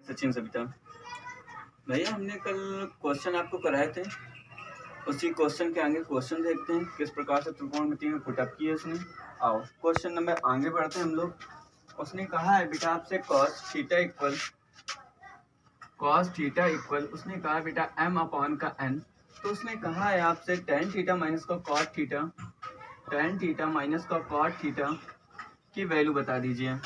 सचिन सविता भैया, हमने कल क्वेश्चन आपको कराए थे। उसी क्वेश्चन के आगे क्वेश्चन देखते हैं किस प्रकार से त्रिकोणमिति में पुटअप किए उसने। आओ क्वेश्चन नंबर आगे बढ़ते हैं हम लोग। उसने कहा है बेटा आपसे cos थीटा उसने कहा बेटा m अपॉन का n। तो उसने कहा है आपसे tan थीटा माइनस का cot थीटा की वैल्यू बता दीजिए।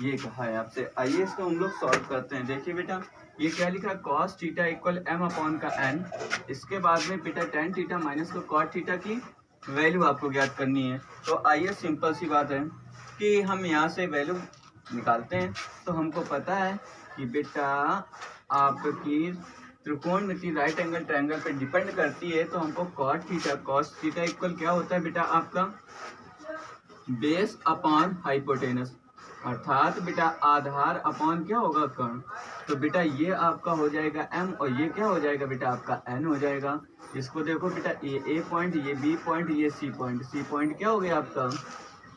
ये कहा है आपसे। आइए इसको हम लोग सॉल्व करते हैं। देखिए बेटा, ये क्या लिखा है, cos theta equal m upon का n। इसके बाद में बेटा tan थीटा माइनस का cot थीटा की वैल्यू आपको ज्ञात करनी है। तो आइए, सिंपल सी बात है कि हम यहाँ से वैल्यू निकालते हैं। तो हमको पता है कि बेटा आपकी त्रिकोणमिति राइट एंगल ट्रायंगल पे डिपेंड करती है। तो हमको cos थीटा इक्वल क्या होता है बेटा, आपका बेस अपॉन हाइपोटेनस, अर्थात बेटा आधार अपॉन क्या होगा, कर्ण। तो बेटा ये आपका हो जाएगा m और ये क्या हो जाएगा बेटा, आपका n हो जाएगा। इसको देखो बेटा, ये a पॉइंट, ये b पॉइंट, ये c पॉइंट क्या हो गया आपका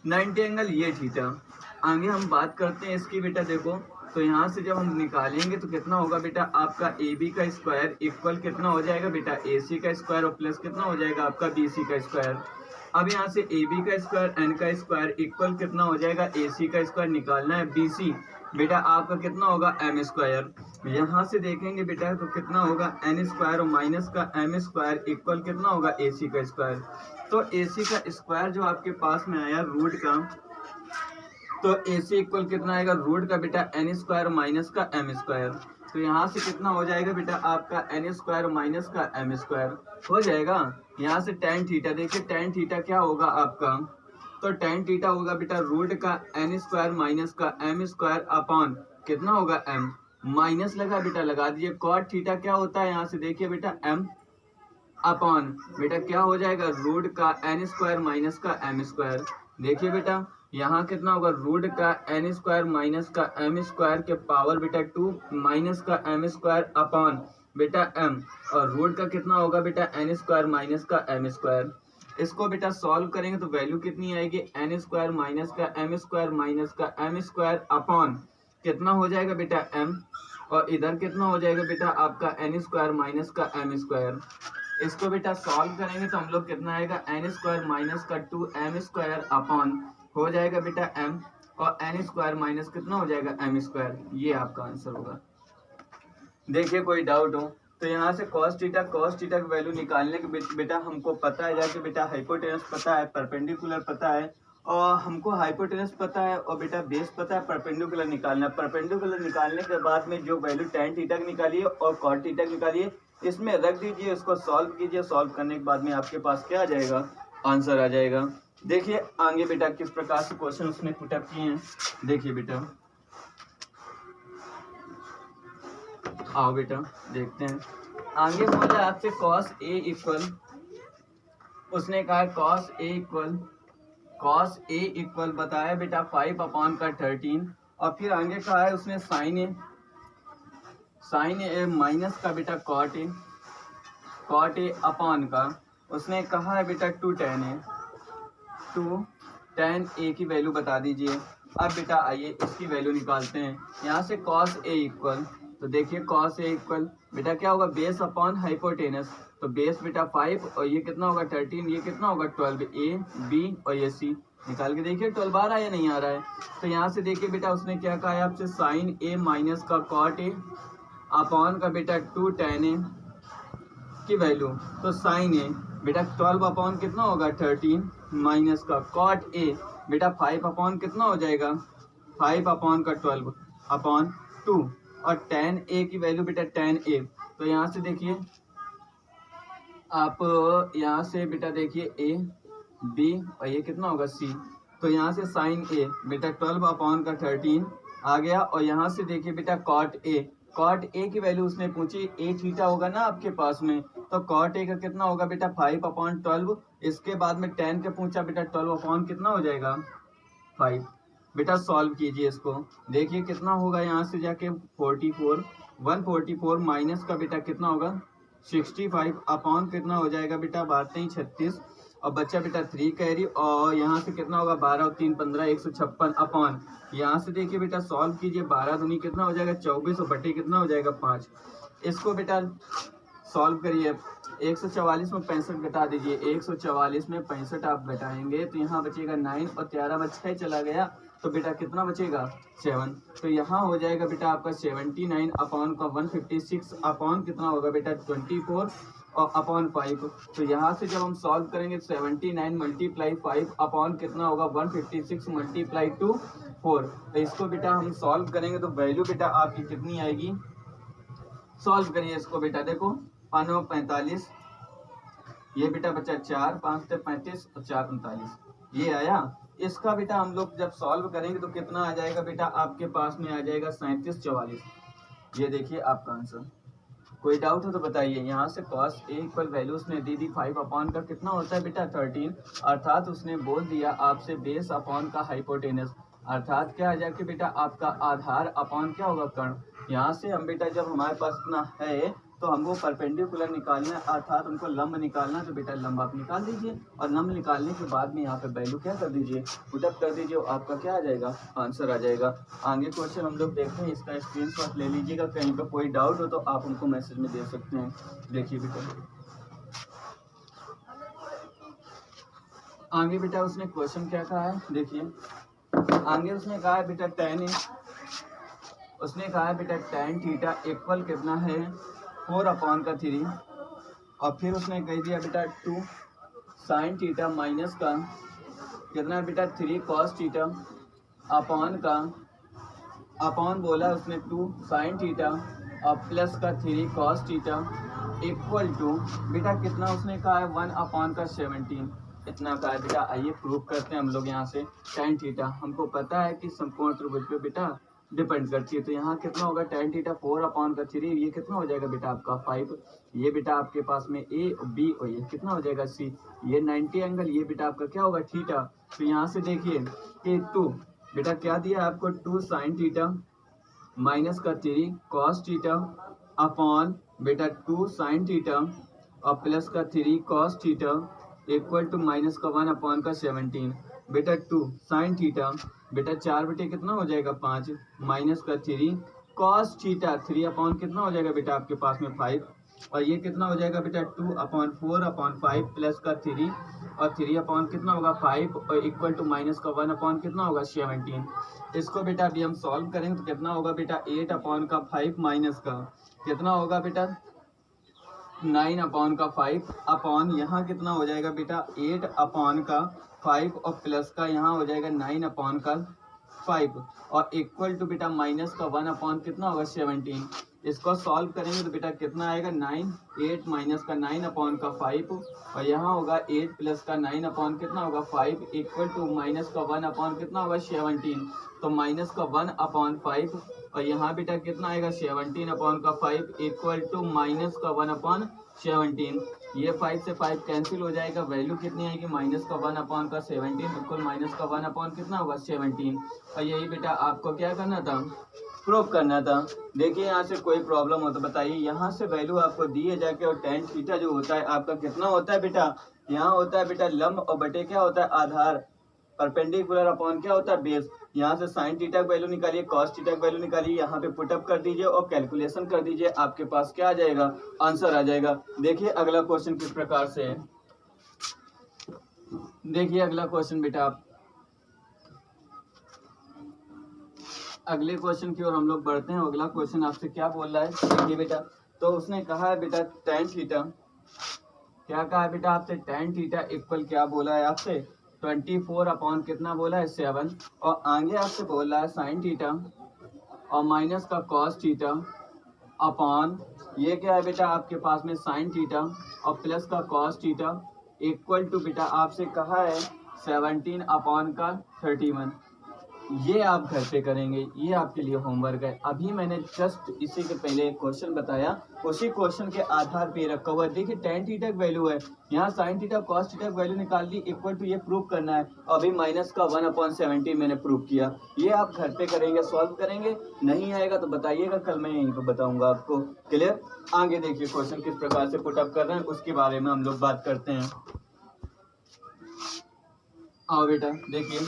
90 एंगल, ये थीटा। आगे हम बात करते हैं इसकी। बेटा देखो, तो यहाँ से जब हम निकालेंगे तो कितना होगा बेटा, आपका AB का स्क्वायर इक्वल कितना हो जाएगा बेटा, AC का स्क्वायर और प्लस कितना हो जाएगा आपका BC का स्क्वायर। अब यहाँ से AB का स्क्वायर n का स्क्वायर इक्वल कितना हो जाएगा, AC का स्क्वायर निकालना है, BC बेटा आपका कितना होगा m स्क्वायर। यहाँ से देखेंगे बेटा तो कितना होगा n स्क्वायर और माइनस का m स्क्वायर इक्वल कितना होगा AC का स्क्वायर। तो AC का स्क्वायर जो आपके पास में आया रूट का, तो AC इक्वल कितना आएगा, रूट का बेटा n स्क्वायर माइनस का m स्क्वायर। तो यहाँ से कितना हो जाएगा बेटा, आपका n स्क्वायर माइनस का m स्क्वायर हो जाएगा। यहाँ से tan थीटा, देखिए tan थीटा क्या होगा आपका, तो tan थीटा होगा बेटा रूट का n स्क्वायर माइनस का m स्क्वायर अपॉन कितना होगा m, माइनस लगा बेटा, लगा दीजिए। cot थीटा क्या होता है, यहाँ से देखिए बेटा m अपॉन बेटा क्या हो जाएगा, रूट का n स्क्वायर माइनस का m स्क्वायर। देखिए बेटा यहाँ कितना होगा, रूट का n स्क्वायर माइनस का m स्क्वायर के पावर बेटा 2 माइनस का m स्क्वायर अपॉन बेटा m, और रूट का कितना होगा बेटा n स्क्वायर माइनस का m स्क्वायर। इसको बेटा सॉल्व करेंगे तो वैल्यू कितनी आएगी, n स्क्वायर माइनस का m स्क्वायर माइनस का m स्क्वायर अपॉन कितना हो जाएगा बेटा m, और इधर कितना हो जाएगा बेटा आपका n स्क्वायर माइनस का m स्क्वायर। इसको बेटा सॉल्व करेंगे तो हम लोग कितना आएगा, n स्क्वायर माइनस का 2m स्क्वायर अपॉन हो जाएगा बेटा m, और n स्क्वायर माइनस कितना हो जाएगा m स्क्वायर। ये आपका आंसर होगा। देखिए कोई डाउट हो तो यहाँ से cos थीटा की वैल्यू निकालने के बेटा हमको पता है, जाके बेटा हाइपोटेनस पता है, परपेंडिकुलर पता है, और हमको हाइपोटेनस पता है और बेटा बेस पता है, परपेंडिकुलर निकालना है। परपेंडिकुलर निकालने के बाद में जो वैल्यू tan थीटा की निकालिए और cot थीटा की निकालिए, इसमें रख दीजिए, उसको सॉल्व कीजिए। सॉल्व करने के बाद में आपके पास क्या आ जाएगा, आंसर आ जाएगा। देखिए आगे बेटा किस प्रकार से क्वेश्चन उसने पुटअप किए हैं। देखिए बेटा, आओ बेटा देखते हैं। आगे बोला आपसे cos A इक्वल, उसने कहा cos A इक्वल बताया बेटा 5 अपॉन का 13, और फिर आगे कहा है उसने sin A माइनस का बेटा cot A अपॉन का, उसने कहा है बेटा 2 tan A की वैल्यू बता दीजिए। अब बेटा आइए इसकी वैल्यू निकालते हैं। यहाँ से cos A इक्वल, तो देखिए cos A इक्वल बेटा क्या होगा, बेस अपॉन हाइपोटेनस। तो बेस बेटा 5 और ये कितना होगा 13, ये कितना होगा 12, A B और ये C। निकाल के देखिए 12 आ रहा है या नहीं आ रहा है। तो यहाँ से देखिए बेटा उसने क्या कहा है आपसे, sin A माइनस का cot A अपॉन का बेटा 2 tan A की वैल्यू। तो sin A बेटा 12 अपॉन कितना होगा 13 माइनस का cot A बेटा 5 अपॉन कितना हो जाएगा, 5 अपॉन का 12 अपॉन 2, और tan A की वैल्यू बेटा tan A। तो यहाँ से देखिए आप, यहाँ से बेटा देखिए A B और ये कितना होगा C। तो यहाँ से sin A बेटा 12 अपॉन का 13 आ गया, और यहाँ से देखिए बेटा cot A की वैल्यू उसने पूछी, A थीटा होगा ना आपके पास में, तो cot A का कितना होगा बेटा 5 अपॉन 12। इसके बाद में tan का पूछा बेटा 12 अपॉन कितना हो जाएगा 5। बेटा सॉल्व कीजिए इसको, देखिए कितना होगा, यहाँ से जाके 144 माइनस का बेटा कितना होगा 65 अपॉन कितना हो जाएगा बेटा, बातें ही 36, और बच्चा बेटा 3 कैरी, और यहाँ से कितना होगा 12 और 3 15 156 अपॉन, यहाँ से देखिए बेटा सॉल्व कीजिए, 12 दूनी कितना हो जाएगा 24 और बटे कितना हो जाएगा 5। इसको बेटा सॉल्व करिए, 144 में 65 घटा दीजिए, 144 में 65 आप घटाएंगे तो यहाँ बचेगा 9 और 13 बच्चा ही चला गया तो बेटा कितना बचेगा 7। तो यहाँ हो जाएगा बेटा आपका 79 अपॉन का 156 अपॉन कितना होगा बेटा 24 और अपॉन 5। तो यहाँ से जब हम सॉल्व करेंगे 79 मल्टीप्लाई 5 अपॉन कितना होगा 156 मल्टीप्लाई टू 4। तो इसको बेटा हम सॉल्व करेंगे तो वैल्यू बेटा आपकी कितनी आएगी, सॉल्व करिए इसको बेटा, देखो 5 और 45, ये बेटा बचा 4 5 से 35 और 4 39, ये आया। इसका बेटा हम लोग जब सॉल्व करेंगे तो कितना आ जाएगा बेटा आपके पास में आ जाएगा 37 44। ये देखिए आपका आंसर। कोई डाउट हो तो बताइए। यहाँ से cos a इक्वल वैल्यू उसने दी थी 5 अपॉन का कितना होता है बेटा 13, अर्थात उसने बोल दिया आपसे बेस अपॉन का हाइपोटेनस, अर्थात क्या आ जाएगा बेटा आपका आधार अपॉन क्या होगा कर्ण। यहाँ से हम बेटा जब हमारे पास इतना है तो हमको परपेंडिकुलर निकालना है, अर्थात उनको लंब निकालना, तो बेटा लंब आप निकाल दीजिए और लंब निकालने के बाद में यहाँ पे वैल्यू क्या कर दीजिए, पुटअप कर दीजिए, आपका क्या आ जाएगा आंसर आ जाएगा। आगे क्वेश्चन हम लोग देखते हैं, इसका स्क्रीनशॉट ले लीजिएगा, कहीं पर कोई डाउट हो तो आप उनको मैसेज में दे सकते हैं। देखिए बेटा आगे बेटा उसने क्वेश्चन क्या कहा है, देखिए आगे उसने कहा है बेटा उसने कहा है बेटा tan थीटा इक्वल कितना है 4 अपॉन का 3, और फिर उसने कह दिया बेटा 2 sin थीटा माइनस का कितना बेटा 3 cos थीटा अपॉन का, अपॉन बोला उसने 2 sin थीटा और प्लस का 3 cos थीटा इक्वल टू बेटा कितना उसने कहा है 1 अपॉन का 17, इतना कहा है बेटा। आइए प्रूव करते हैं हम लोग। यहाँ से tan थीटा हमको पता है कि समकोण त्रिभुज पे बेटा डिपेंड करती है, तो यहाँ कितना होगा tan थीटा 4 अपॉन का 3, ये कितना हो जाएगा बेटा आपका 5, ये बेटा आपके पास में a और b और ये कितना हो जाएगा c, ये 90 एंगल, ये बेटा आपका क्या होगा थीटा। तो यहाँ से देखिए कि 2 बेटा क्या दिया आपको 2 sin थीटा माइनस का 3 cos थीटा अपॉन बेटा 2 sin थीटा और प्लस का 3 cos theta equal to minus का 1 अपॉन का 17, बेटा 2 sin थीटा बेटा 4 बटे कितना हो जाएगा 5 माइनस का 3 cos थीटा 3 अपॉन कितना हो जाएगा बेटा आपके पास में 5, और ये कितना हो जाएगा बेटा 2 अपॉन 4 अपॉन 5 प्लस का 3 और 3 अपॉन कितना होगा 5 और इक्वल टू माइनस का 1 अपॉन कितना होगा 17। इसको बेटा अभी हम सॉल्व करेंगे तो कितना होगा बेटा 8 अपॉन का 5 माइनस का कितना होगा बेटा 9 अपॉन का 5 अपॉन यहाँ कितना हो जाएगा बेटा 8 अपॉन का 5 और प्लस का यहाँ हो जाएगा 9 अपॉन का 5 और इक्वल टू बेटा माइनस का 1 अपॉन कितना होगा 17। इसको सॉल्व करेंगे तो बेटा कितना आएगा 9 8 माइनस का 9 अपॉन का 5 और यहाँ होगा 8 प्लस का 9 अपॉन कितना होगा 5 इक्वल टू माइनस का 1 अपॉन कितना होगा 17। तो माइनस का 1 अपॉन 5 और यहाँ बेटा कितना आएगा 17 अपॉन का 5 इक्वल टू माइनस का 1 अपॉन 17। ये 5 से 5 कैंसिल हो जाएगा, वैल्यू कितनी आएगी माइनस का 1 अपॉन का 17 बिल्कुल माइनस का 1 अपॉन कितना होगा 17। और यही बेटा आपको क्या करना था प्रूव करना था। देखिए यहाँ से कोई प्रॉब्लम हो तो बताइए। यहाँ से वैल्यू आपको दी है जाके, और tan थीटा जो होता है आपका कितना होता है बेटा, यहाँ होता है बेटा लंब और बटे क्या होता है आधार, परपेंडिकुलर अपॉन क्या होता है बेस। यहाँ से साइन थीटा की वैल्यू निकालिए, कॉस थीटा की वैल्यू निकालिए, यहाँ पे पुटअप कर दीजिए और कैलकुलेशन कर दीजिए, आपके पास क्या आ जाएगा आंसर आ जाएगा। देखिए अगला क्वेश्चन किस प्रकार से है, देखिए अगला क्वेश्चन बेटा आप अगले क्वेश्चन की ओर हम लोग बढ़ते हैं। अगला क्वेश्चन आपसे क्या बोल रहा है, देखिए बेटा। तो उसने कहा है बेटा tan थीटा, क्या कहा है बेटा आपसे tan थीटा इक्वल क्या बोला है आपसे 24 अपॉन कितना बोला है 7, और आगे आपसे बोल रहा है साइन थीटा और माइनस का कॉस थीटा अपॉन ये क्या है बेटा आपके पास में साइन थीटा और प्लस का कॉस थीटा इक्वल टू बेटा आपसे कहा है 17 अपॉन का 31। ये आप घर पे करेंगे, ये आपके लिए होमवर्क है। अभी मैंने जस्ट इसी के पहले एक क्वेश्चन बताया, उसी क्वेश्चन के आधार पे रखा हुआ है। देखिए tan थीटा की वैल्यू है, यहाँ sin थीटा cos थीटा की वैल्यू निकाल दी, इक्वल टू ये प्रूव करना है। अभी माइनस का 1/17 मैंने प्रूव किया। ये आप घर पे करेंगे, सॉल्व करेंगे। नहीं आएगा तो बताइएगा, कल मैं यहीं पर बताऊंगा आपको। क्लियर। आगे देखिए क्वेश्चन किस प्रकार से पुटअप कर रहे हैं, उसके बारे में हम लोग बात करते हैं। आओ बेटा देखिए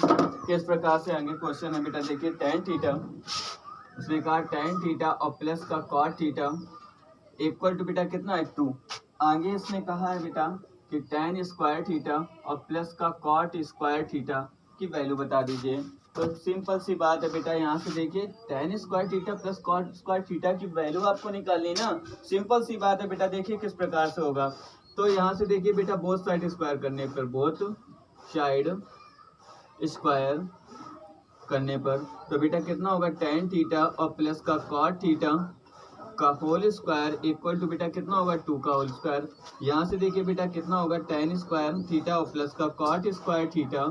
किस प्रकार से आगे क्वेश्चन है बेटा। देखिए tan थीटा, उसने कहा tan थीटा और प्लस का cot थीटा इक्वल टू बेटा कितना है 2। आगे इसने कहा है बेटा कि tan स्क्वायर थीटा और प्लस का cot स्क्वायर थीटा की वैल्यू बता दीजिए। तो सिंपल सी बात है बेटा, यहाँ से देखिए tan square theta plus cot square theta की वैल्यू आपको निकालनी ना। सिंपल सी बात है बेटा, देखिए किस प्रकार से होगा। तो यहाँ से देखिए बेटा बोथ साइड स्क्वायर करने पर, बोथ साइड स्क्वायर करने पर तो बेटा कितना होगा tan थीटा और प्लस का cot थीटा का होल स्क्वायर इक्वल टू बेटा कितना होगा 2 का होल स्क्वायर। यहाँ से देखिए बेटा कितना होगा tan स्क्वायर थीटा और प्लस का cot स्क्वायर थीटा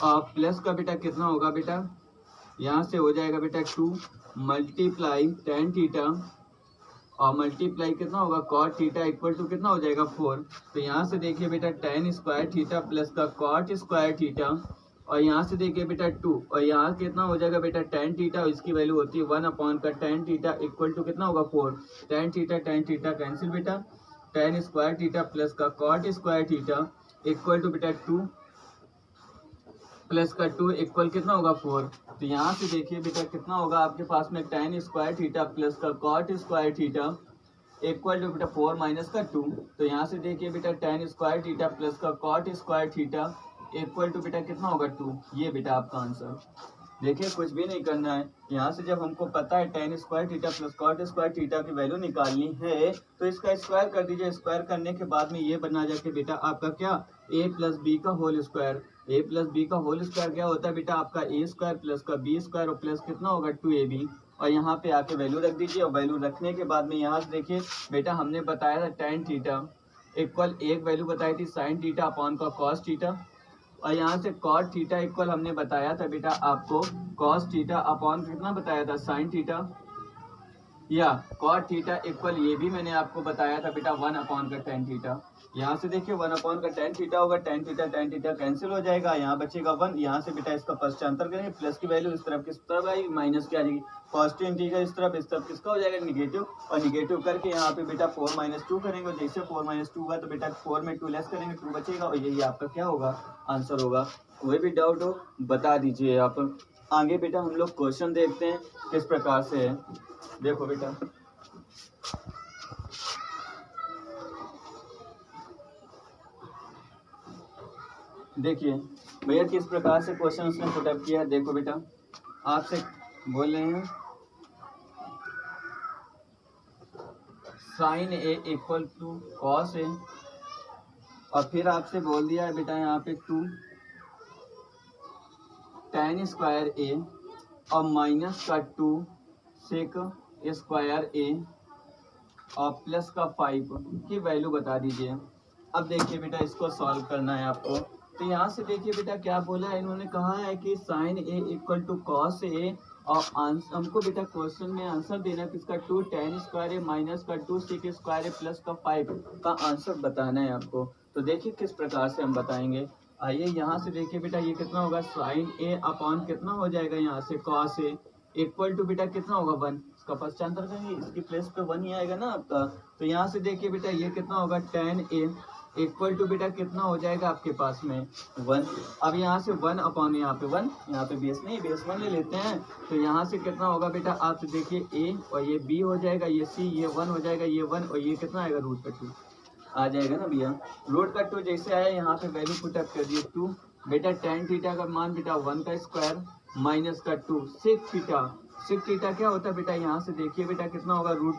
और प्लस का बेटा कितना होगा बेटा, यहाँ से हो जाएगा बेटा 2 मल्टीप्लाई tan थीटा और मल्टीप्लाई कितना होगा cot थीटा इक्वल टू कितना हो जाएगा 4। तो यहाँ से देखिए बेटा tan स्क्वायर थीटा प्लस का cot स्क्वायर थीटा और यहाँ से देखिए बेटा 2 और यहाँ कितना हो जाएगा बेटा tan थीटा, इसकी वैल्यू होती है 1 अपॉन का tan थीटा इक्वल टू कितना होगा 4। tan थीटा कैंसिल बेटा, tan स्क्वायर थीटा प्लस का cot square theta equal to बेटा 2 प्लस का 2 इक्वल कितना होगा 4। तो यहाँ से देखिए बेटा कितना होगा आपके पास में tan स्क्वायर थीटा प्लस का cot square theta equal to बेटा 4 माइनस का 2। तो यहाँ से देखिए बेटा tan स्क्वायर थीटा प्लस का cot square theta equal to बेटा कितना होगा 2। ये बेटा आपका आंसर। देखिए कुछ भी नहीं करना है, यहाँ से जब हमको पता है tan square theta plus cot square theta की वैल्यू निकालनी है तो इसका स्क्वायर कर दीजिए। स्क्वायर करने के बाद में ये बना जाके बेटा आपका क्या a प्लस बी का whole square. a plus B का होल स्क्वायर क्या होता है बेटा आपका a स्क्वायर प्लस का b स्क्वायर और प्लस कितना होगा 2ab और यहाँ पे आके वैल्यू रख दीजिए। और वैल्यू रखने के बाद में यहाँ से देखिए बेटा हमने बताया था tan थीटा इक्वल एक वैल्यू बताई थी sin थीटा अपॉन का cos थीटा और यहाँ से cot थीटा इक्वल हमने बताया था बेटा आपको cos थीटा अपॉन कितना बताया था sin थीटा, या cot थीटा इक्वल ये भी मैंने आपको बताया था बेटा 1 अपॉन का tan थीटा। यहाँ से देखिए 1 अपॉन का tan थीटा होगा, tan थीटा कैंसिल हो जाएगा, यहाँ बचेगा 1। यहाँ से बेटा इसका पश्चांतर करेंगे, प्लस की वैल्यू इस तरफ किस तरफ आएगी माइनस की आ जाएगी, पॉजिटिव इंटीजर इस तरफ किसका हो जाएगा निगेटिव और निगेटिव करके यहाँ पे बेटा 4 माइनस 2 करेंगे। जैसे 4 माइनस 2 हुआ तो बेटा 4 में 2 लेस करेंगे 2 बचेगा और यही आपका क्या होगा आंसर होगा। कोई भी डाउट हो बता दीजिए आप। आगे बेटा हम लोग क्वेश्चन देखते हैं किस प्रकार से है। देखो बेटा देखिए भैया किस प्रकार से क्वेश्चन उसने पुटअप किया है। देखो बेटा आपसे बोल रहे हैं sine A equal to cos A और फिर आपसे बोल दिया है बेटा यहाँ पे 2 tan स्क्वायर ए और माइनस का 2 सेक स्क्वायर ए और प्लस का 5 की वैल्यू बता दीजिए। अब देखिए बेटा इसको सॉल्व करना है आपको। तो यहाँ से देखिए बेटा क्या बोला है, इन्होंने कहा है कि sine A equal to cos A और हमको बेटा क्वेश्चन में आंसर देना किसका 2 tan स्क्वायर ए माइनस का 2 सेक स्क्वायर ए प्लस का 5 का आंसर बताना है आपको। तो देखिए किस प्रकार से हम बताएंगे। आइए यहाँ से देखिए बेटा ये कितना होगा साइन ए अपॉन कितना हो जाएगा यहाँ से कॉस ए इक्वल टू बेटा कितना होगा 1। इसका पश्चांतर करेंगे, इसकी प्लेस पे 1 ही आएगा ना आपका। तो यहाँ से देखिए बेटा ये कितना होगा tan ए इक्वल टू बेटा कितना हो जाएगा आपके पास में 1। अब यहाँ से 1 अपॉन यहाँ पे 1, यहाँ पे बेस नहीं बेस 1 ले लेते हैं। तो यहाँ से कितना होगा बेटा आपसे देखिए a और ये b हो जाएगा, ये c, ये 1 हो जाएगा, ये 1 और ये कितना आएगा रूट का 2 आ जाएगा ना भैया। रूट का 2 जैसे आया यहाँ पे वैल्यू पुटअप कर दिए 2 बेटा tan थीटा का मान बेटा 1 का स्क्वायर माइनस का 2 सेक थीटा। सेक थीटा क्या होता है बेटा यहाँ से देखिए बेटा कितना होगा रूट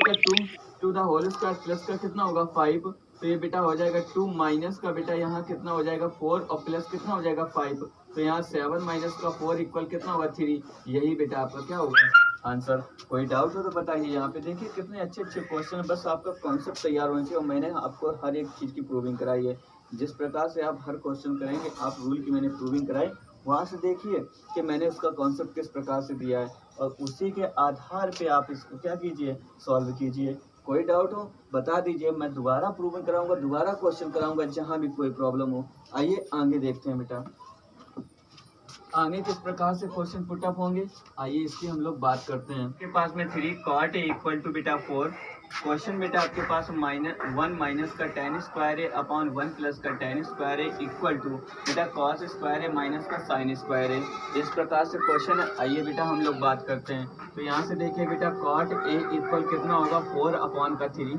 का 2 to the whole square plus का कितना होगा 5। तो ये बेटा हो जाएगा 2 माइनस का बेटा यहाँ कितना हो जाएगा 4 और प्लस कितना हो जाएगा 5। तो यहाँ 7 माइनस का 4 इक्वल कितना होगा 3। यही बेटा आपका क्या होगा आंसर। कोई डाउट हो तो बताइए। यहाँ पे देखिए कितने अच्छे क्वेश्चन है, बस आपका कॉन्सेप्ट तैयार होना चाहिए और मैंने आपको हर एक चीज़ की प्रूविंग कराई है। जिस प्रकार से आप हर क्वेश्चन करेंगे आप रूल की मैंने प्रूविंग कराई, वहाँ से देखिए कि मैंने उसका कॉन्सेप्ट किस प्रकार से दिया है और उसी के आधार पे आप इसको क्या कीजिए सॉल्व कीजिए। कोई डाउट हो बता दीजिए, मैं दोबारा प्रूविंग कराऊंगा, दोबारा क्वेश्चन कराऊंगा जहाँ भी कोई प्रॉब्लम हो। आइए आगे देखते हैं बेटा आगे किस प्रकार से क्वेश्चन पुटअप होंगे। आइए इसकी हम लोग बात करते हैं। आपके पास में 3 cot a इक्वल टू बेटा 4 क्वेश्चन बेटा आपके पास -1 माइनस का tan स्क्वायर है अपॉन 1 प्लस का tan स्क्वायर है इक्वल टू बेटा cos स्क्वायर है माइनस का sin स्क्वायर है। इस प्रकार से क्वेश्चन है। आइए बेटा हम लोग बात करते हैं। तो यहाँ से देखिए बेटा cot a इक्वल कितना होगा 4 अपॉन का 3,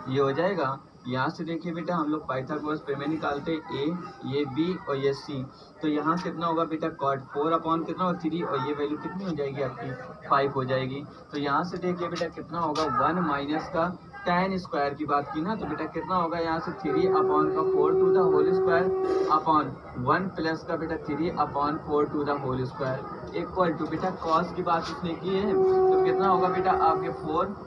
ये हो जाएगा। यहाँ से देखिए बेटा हम लोग पाइथागोरस प्रमेय निकालते हैं ये b और ये c। तो यहाँ कितना होगा बेटा cot 4 अपॉन कितना होगा 3 और ये वैल्यू कितनी हो जाएगी आपकी 5 हो जाएगी। तो यहाँ से देखिए बेटा कितना होगा 1 माइनस का tan स्क्वायर की बात की ना, तो बेटा कितना होगा यहाँ से 3 अपॉन का 4 to the whole square upon 1 plus का बेटा 3 upon 4 to the whole square equal to बेटा cos की बात उसने की है तो कितना होगा बेटा आपके 4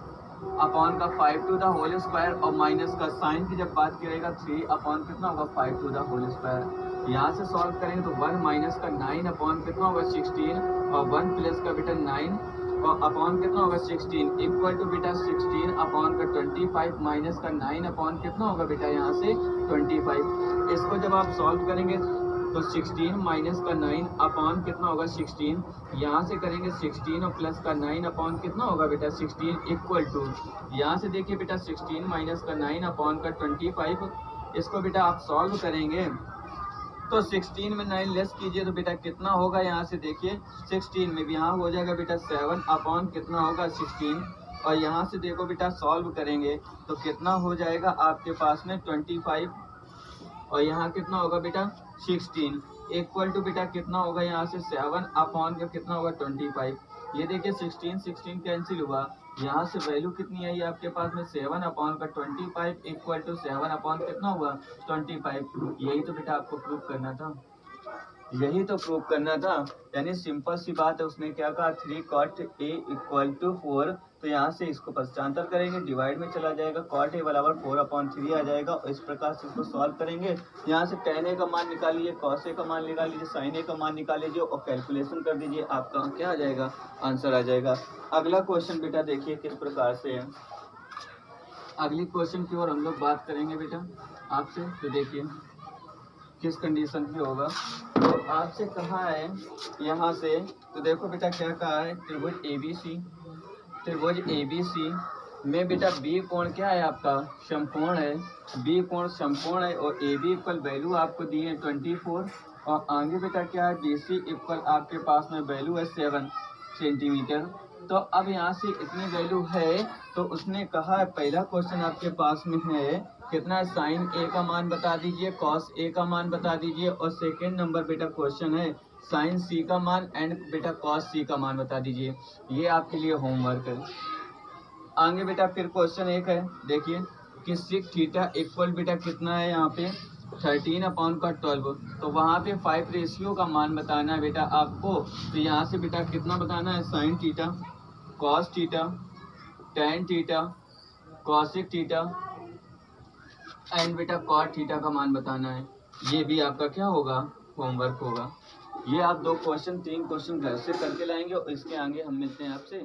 अपॉन का 5 टू द होल स्क्वायर और माइनस का साइन की जब बात करेगा 3 अपॉन कितना होगा 5 टू द होल स्क्वायर। यहाँ से सॉल्व करेंगे तो 1 माइनस का 9 अपॉन कितना होगा 16 और 1 प्लस का बेटा 9 और अपॉन कितना होगा 16 इक्वल टू बेटा 16 अपॉन का 25 माइनस का 9 अपॉन कितना होगा बेटा यहाँ से 25। इसको जब आप सॉल्व करेंगे तो 16 माइनस का 9 अपॉन कितना होगा 16, यहाँ से करेंगे 16 और प्लस का 9 अपॉन कितना होगा बेटा 16 इक्वल टू यहाँ से देखिए बेटा 16 माइनस का 9 अपॉन का 25। इसको बेटा आप सॉल्व करेंगे तो 16 में 9 लेस कीजिए तो बेटा कितना होगा यहाँ से देखिए 16 में भी यहाँ हो जाएगा बेटा 7 अपॉन कितना होगा 16 और यहाँ से देखो बेटा सॉल्व करेंगे तो कितना हो जाएगा आपके पास में 25 और यहाँ कितना होगा बेटा 16 इक्वल टू बेटा कितना होगा यहाँ से 7 अपॉन का कितना होगा 25। ये देखिए 16 कैंसिल हुआ, यहाँ से वैल्यू कितनी आई आपके पास में 7 अपॉन का 25 इक्वल टू 7 अपॉन कितना हुआ 25। यही तो बेटा आपको प्रूव करना था, यही तो प्रूव करना था। यानी सिंपल सी बात है, उसने क्या कहा 3 cot a इक्वल टू 4। तो यहाँ से इसको पश्चांतर करेंगे, डिवाइड में चला जाएगा, cot a बराबर 4 अपॉन 3 आ जाएगा और इस प्रकार से इसको सॉल्व करेंगे। यहाँ से tan a का मान निकाल लीजिए, cos a का मान निकाल लीजिए, sin a का मान निकाल लीजिए और कैलकुलेशन कर दीजिए, आपका क्या आ जाएगा आंसर आ जाएगा। अगला क्वेश्चन बेटा देखिए किस प्रकार से है। अगली क्वेश्चन की ओर हम लोग बात करेंगे बेटा आपसे। तो देखिए किस कंडीशन पे होगा। तो आपसे कहा है यहाँ से, तो देखो बेटा क्या कहा है, त्रिभुज ABC में बेटा बी कोण क्या है आपका समकोण है, बी कोण समकोण है और AB इक्वल वैल्यू आपको दी है 24 और आगे बेटा क्या है BC इक्वल आपके पास में वैल्यू है 7 सेंटीमीटर। तो अब यहाँ से इतनी वैल्यू है तो उसने कहा है पहला क्वेश्चन आपके पास में है कितना है साइन ए का मान बता दीजिए, कॉस ए का मान बता दीजिए और सेकेंड नंबर बेटा क्वेश्चन है साइन सी का मान एंड बेटा कॉस सी का मान बता दीजिए। ये आपके लिए होमवर्क है। आगे बेटा फिर क्वेश्चन एक है, देखिए कि सिक थीटा इक्वल बेटा कितना है यहाँ पे 13 अपॉन का 12। तो वहाँ पे 5 रेशियो का मान बताना है बेटा आपको। तो यहाँ से बेटा कितना बताना है sine theta, cos theta, tan theta, cosec theta and बेटा कॉट थीटा का मान बताना है। ये भी आपका क्या होगा होमवर्क होगा। ये आप 2 क्वेश्चन 3 क्वेश्चन घर से करके लाएंगे और इसके आगे हम मिलते हैं आपसे